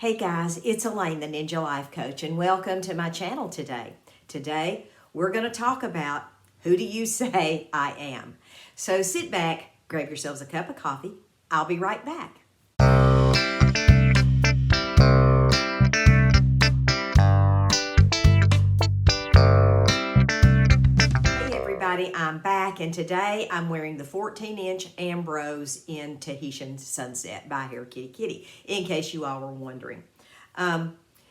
Hey guys, it's Elaine, the Ninja Life Coach, and welcome to my channel today. Today, we're going to talk about who do you say I am? So sit back, grab yourselves a cup of coffee. I'll be right back. Hey everybody, I'm back, and today I'm wearing the 14-inch Ambrose in Tahitian Sunset by Hair Kitty Kitty, in case you all were wondering.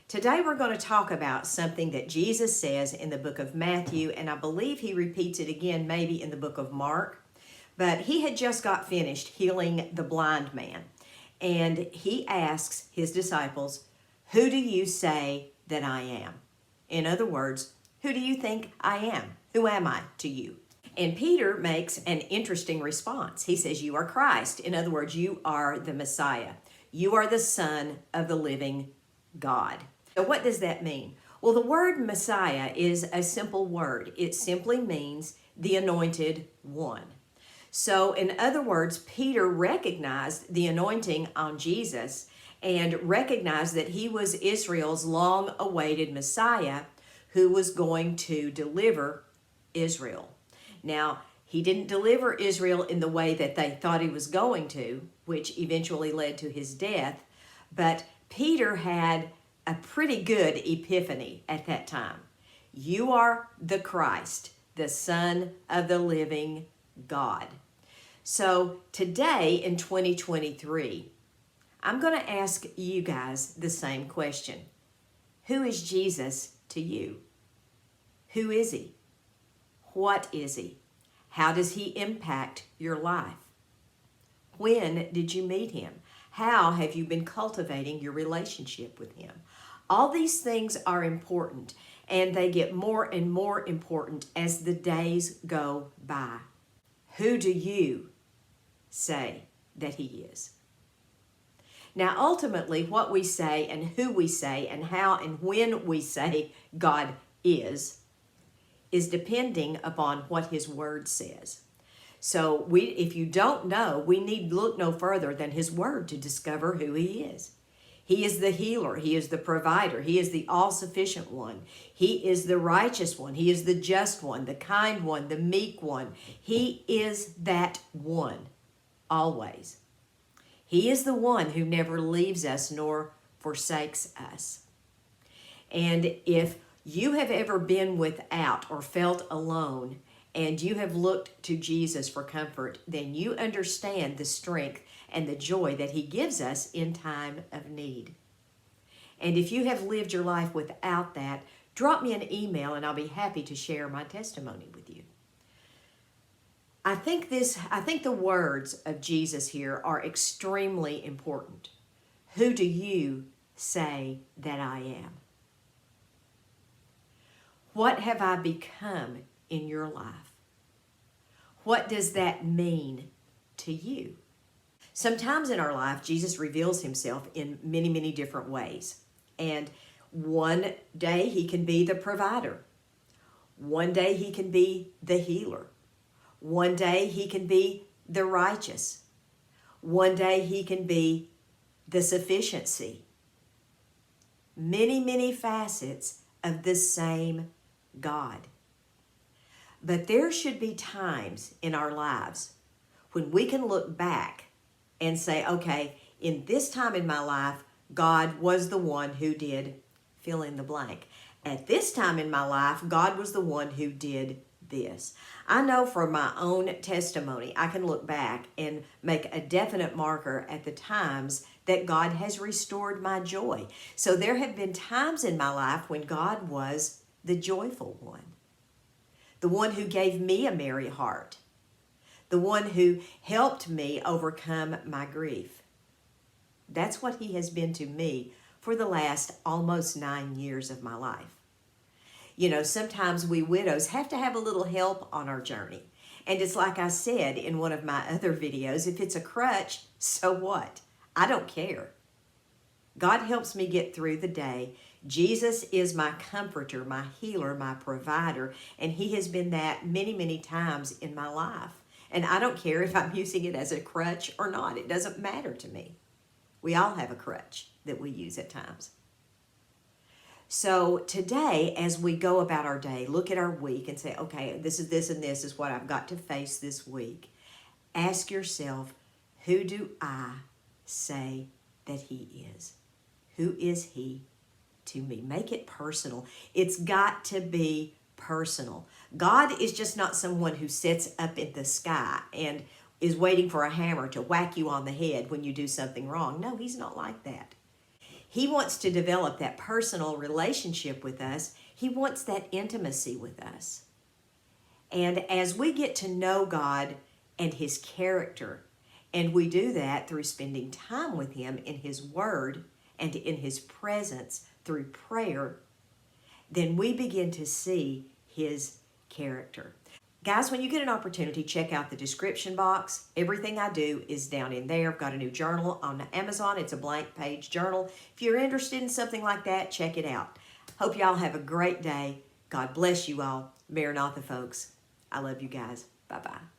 Today we're going to talk about something that Jesus says in the book of Matthew, and I believe he repeats it again maybe in the book of Mark. But he had just got finished healing the blind man, and he asks his disciples, "Who do you say that I am?" In other words, who do you think I am? Who am I to you? And Peter makes an interesting response. He says, "You are Christ." In other words, you are the Messiah. You are the Son of the living God. So what does that mean? Well, the word Messiah is a simple word. It simply means the anointed one. So in other words, Peter recognized the anointing on Jesus and recognized that he was Israel's long-awaited Messiah who was going to deliver Israel. Now, he didn't deliver Israel in the way that they thought he was going to, which eventually led to his death, but Peter had a pretty good epiphany at that time. You are the Christ, the Son of the living God. So today in 2023, I'm going to ask you guys the same question. Who is Jesus to you? Who is he? What is he? How does he impact your life? When did you meet him? How have you been cultivating your relationship with him? All these things are important, and they get more and more important as the days go by. Who do you say that he is? Now, ultimately, what we say and who we say and how and when we say God is depending upon what his word says. So if you don't know, we need look no further than his word to discover who he is. He is the healer. He is the provider. He is the all-sufficient one. He is the righteous one. He is the just one, the kind one, the meek one. He is that one, always. He is the one who never leaves us nor forsakes us. And if you have ever been without or felt alone, and you have looked to Jesus for comfort, then you understand the strength and the joy that he gives us in time of need. And if you have lived your life without that, drop me an email and I'll be happy to share my testimony with you. I think the words of Jesus here are extremely important. Who do you say that I am? What have I become in your life? What does that mean to you? Sometimes in our life, Jesus reveals himself in many, many different ways. And one day he can be the provider. One day he can be the healer. One day he can be the righteous. One day he can be the sufficiency. Many, many facets of the same God. But there should be times in our lives when we can look back and say, okay, in this time in my life, God was the one who did fill in the blank. At this time in my life, God was the one who did this. I know from my own testimony, I can look back and make a definite marker at the times that God has restored my joy. So there have been times in my life when God was the joyful one, the one who gave me a merry heart, the one who helped me overcome my grief. That's what he has been to me for the last almost 9 years of my life. You know, sometimes we widows have to have a little help on our journey. And it's like I said in one of my other videos, if it's a crutch, so what? I don't care. God helps me get through the day. Jesus is my comforter, my healer, my provider, and he has been that many, many times in my life. And I don't care if I'm using it as a crutch or not. It doesn't matter to me. We all have a crutch. that we use at times. So today, as we go about our day, look at our week and say, okay, this is what I've got to face this week. Ask yourself, who do I say that he is? Who is he to me? Make it personal. It's got to be personal. God is just not someone who sits up in the sky and is waiting for a hammer to whack you on the head when you do something wrong. No, he's not like that. He wants to develop that personal relationship with us. He wants that intimacy with us. And as we get to know God and his character, and we do that through spending time with him in his word and in his presence through prayer, then we begin to see his character. Guys, when you get an opportunity, check out the description box. Everything I do is down in there. I've got a new journal on Amazon. It's a blank page journal. If you're interested in something like that, check it out. Hope y'all have a great day. God bless you all. Maranatha, folks. I love you guys. Bye-bye.